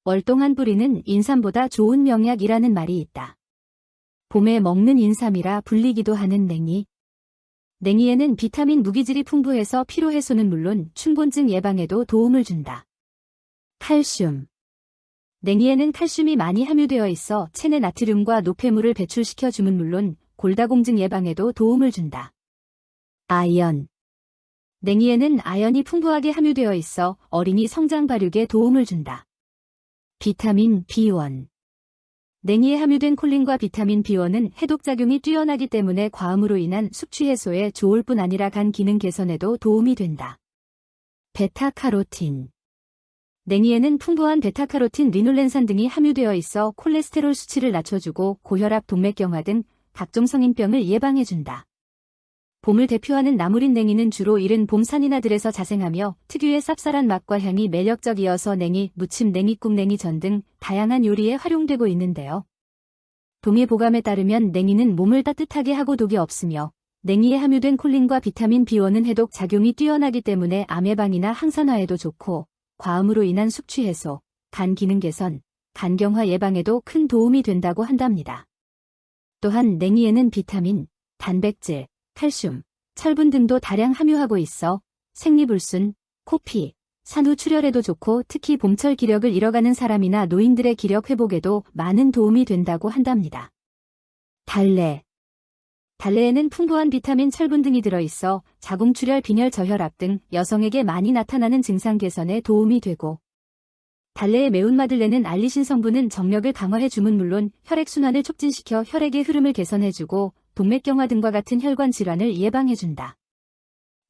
월동한 뿌리는 인삼보다 좋은 명약이라는 말이 있다. 봄에 먹는 인삼이라 불리기도 하는 냉이. 냉이에는 비타민 무기질이 풍부해서 피로 해소는 물론 춘곤증 예방에도 도움을 준다. 칼슘. 냉이에는 칼슘이 많이 함유되어 있어 체내 나트륨과 노폐물을 배출시켜 줌은 물론 골다공증 예방에도 도움을 준다. 아연. 냉이에는 아연이 풍부하게 함유되어 있어 어린이 성장 발육에 도움을 준다. 비타민 B1. 냉이에 함유된 콜린과 비타민 B1은 해독작용이 뛰어나기 때문에 과음으로 인한 숙취 해소에 좋을 뿐 아니라 간 기능 개선에도 도움이 된다. 베타카로틴. 냉이에는 풍부한 베타카로틴, 리놀렌산 등이 함유되어 있어 콜레스테롤 수치를 낮춰주고 고혈압, 동맥경화 등 각종 성인병을 예방해준다. 봄을 대표하는 나물인 냉이는 주로 이른 봄 산이나들에서 자생하며 특유의 쌉쌀한 맛과 향이 매력적이어서 냉이, 무침, 냉이국, 냉이전 등 다양한 요리에 활용되고 있는데요. 동의보감에 따르면 냉이는 몸을 따뜻하게 하고 독이 없으며 냉이에 함유된 콜린과 비타민 B1은 해독 작용이 뛰어나기 때문에 암 예방이나 항산화에도 좋고 과음으로 인한 숙취 해소, 간 기능 개선, 간경화 예방에도 큰 도움이 된다고 한답니다. 또한 냉이에는 비타민, 단백질, 칼슘, 철분 등도 다량 함유하고 있어 생리불순, 코피, 산후 출혈에도 좋고 특히 봄철 기력을 잃어가는 사람이나 노인들의 기력 회복에도 많은 도움이 된다고 한답니다. 달래. 달래에는 풍부한 비타민, 철분 등이 들어있어 자궁출혈, 빈혈, 저혈압 등 여성에게 많이 나타나는 증상 개선에 도움이 되고 달래의 매운맛을 내는 알리신 성분은 정력을 강화해주면 물론 혈액순환을 촉진시켜 혈액의 흐름을 개선해주고 동맥경화 등과 같은 혈관 질환을 예방해준다.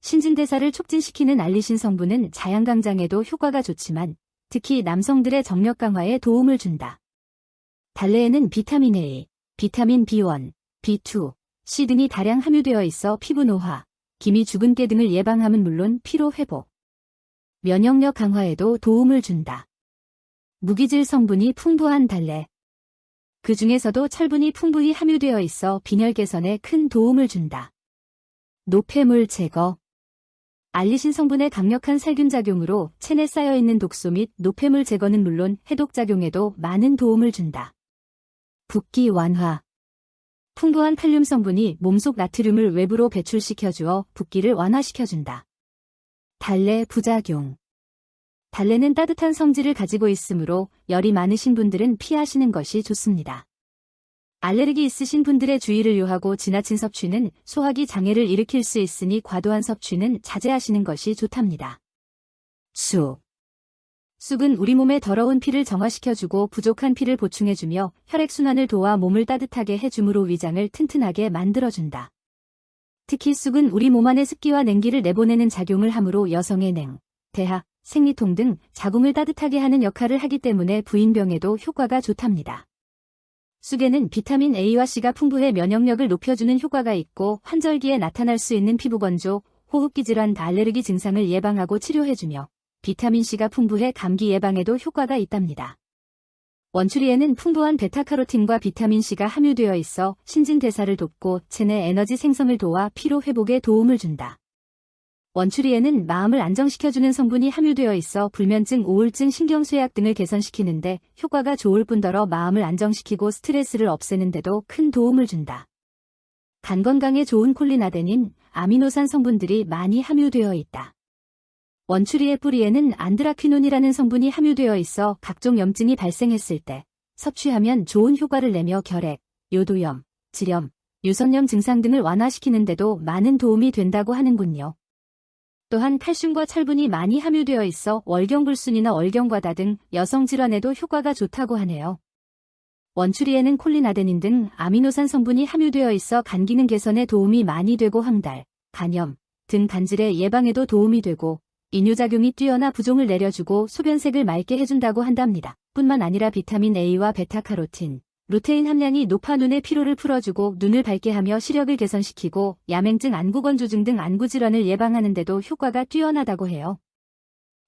신진대사를 촉진시키는 알리신 성분은 자양강장에도 효과가 좋지만 특히 남성들의 정력 강화에 도움을 준다. 달래에는 비타민 A, 비타민 B1, B2, C 등이 다량 함유되어 있어 피부 노화, 기미 주근깨 등을 예방함은 물론 피로 회복, 면역력 강화에도 도움을 준다. 무기질 성분이 풍부한 달래. 그 중에서도 철분이 풍부히 함유되어 있어 빈혈 개선에 큰 도움을 준다. 노폐물 제거. 알리신 성분의 강력한 살균 작용으로 체내 쌓여있는 독소 및 노폐물 제거는 물론 해독 작용에도 많은 도움을 준다. 붓기 완화. 풍부한 칼륨 성분이 몸속 나트륨을 외부로 배출시켜주어 붓기를 완화시켜준다. 달래 부작용. 달래는 따뜻한 성질을 가지고 있으므로 열이 많으신 분들은 피하시는 것이 좋습니다. 알레르기 있으신 분들의 주의를 요하고 지나친 섭취는 소화기 장애를 일으킬 수 있으니 과도한 섭취는 자제하시는 것이 좋답니다. 쑥. 쑥은 우리 몸의 더러운 피를 정화시켜주고 부족한 피를 보충해주며 혈액순환을 도와 몸을 따뜻하게 해주므로 위장을 튼튼하게 만들어준다. 특히 쑥은 우리 몸 안의 습기와 냉기를 내보내는 작용을 하므로 여성의 냉, 대하, 생리통 등 자궁을 따뜻하게 하는 역할을 하기 때문에 부인병에도 효과가 좋답니다. 쑥에는 비타민 A와 C가 풍부해 면역력을 높여주는 효과가 있고 환절기에 나타날 수 있는 피부 건조, 호흡기 질환, 알레르기 증상을 예방하고 치료해주며 비타민 C가 풍부해 감기 예방에도 효과가 있답니다. 원추리에는 풍부한 베타카로틴과 비타민 C가 함유되어 있어 신진대사를 돕고 체내 에너지 생성을 도와 피로 회복에 도움을 준다. 원추리에는 마음을 안정시켜주는 성분이 함유되어 있어 불면증, 우울증, 신경쇠약 등을 개선시키는데 효과가 좋을 뿐더러 마음을 안정시키고 스트레스를 없애는 데도 큰 도움을 준다. 간 건강에 좋은 콜린아데닌, 아미노산 성분들이 많이 함유되어 있다. 원추리의 뿌리에는 안드라퀴논이라는 성분이 함유되어 있어 각종 염증이 발생했을 때 섭취하면 좋은 효과를 내며 결핵, 요도염, 질염, 유선염 증상 등을 완화시키는 데도 많은 도움이 된다고 하는군요. 또한 칼슘과 철분이 많이 함유되어 있어 월경불순이나 월경과다 등 여성 질환에도 효과가 좋다고 하네요. 원추리에는 콜린아데닌 등 아미노산 성분이 함유되어 있어 간 기능 개선에 도움이 많이 되고 황달, 간염 등 간질의 예방에도 도움이 되고 이뇨작용이 뛰어나 부종을 내려주고 소변색을 맑게 해준다고 한답니다. 뿐만 아니라 비타민 A와 베타카로틴, 루테인 함량이 높아 눈의 피로를 풀어주고 눈을 밝게 하며 시력을 개선시키고 야맹증, 안구건조증 등 안구질환을 예방하는 데도 효과가 뛰어나다고 해요.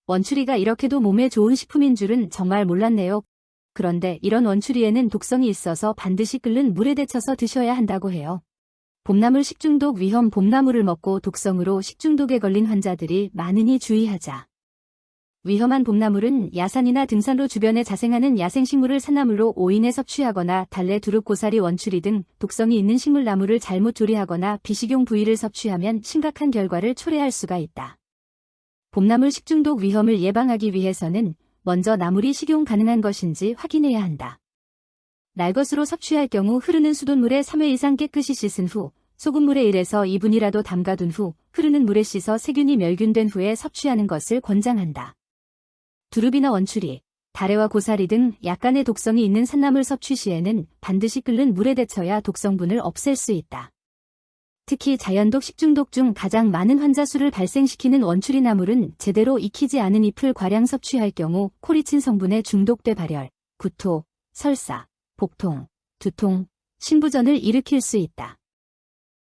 원추리가 이렇게도 몸에 좋은 식품인 줄은 정말 몰랐네요. 그런데 이런 원추리에는 독성이 있어서 반드시 끓는 물에 데쳐서 드셔야 한다고 해요. 봄나물 식중독 위험. 봄나물을 먹고 독성으로 식중독에 걸린 환자들이 많으니 주의하자. 위험한 봄나물은 야산이나 등산로 주변에 자생하는 야생식물을 산나물로 오인해 섭취하거나 달래 두릅 고사리 원추리 등 독성이 있는 식물나물을 잘못 조리하거나 비식용 부위를 섭취하면 심각한 결과를 초래할 수가 있다. 봄나물 식중독 위험을 예방하기 위해서는 먼저 나물이 식용 가능한 것인지 확인해야 한다. 날것으로 섭취할 경우 흐르는 수돗물에 3회 이상 깨끗이 씻은 후 소금물에 1에서 2분이라도 담가둔 후 흐르는 물에 씻어 세균이 멸균된 후에 섭취하는 것을 권장한다. 두릅이나 원추리, 다래와 고사리 등 약간의 독성이 있는 산나물 섭취 시에는 반드시 끓는 물에 데쳐야 독성분을 없앨 수 있다. 특히 자연독 식중독 중 가장 많은 환자 수를 발생시키는 원추리 나물은 제대로 익히지 않은 잎을 과량 섭취할 경우 코리친 성분에 중독돼 발열, 구토, 설사, 복통, 두통, 신부전을 일으킬 수 있다.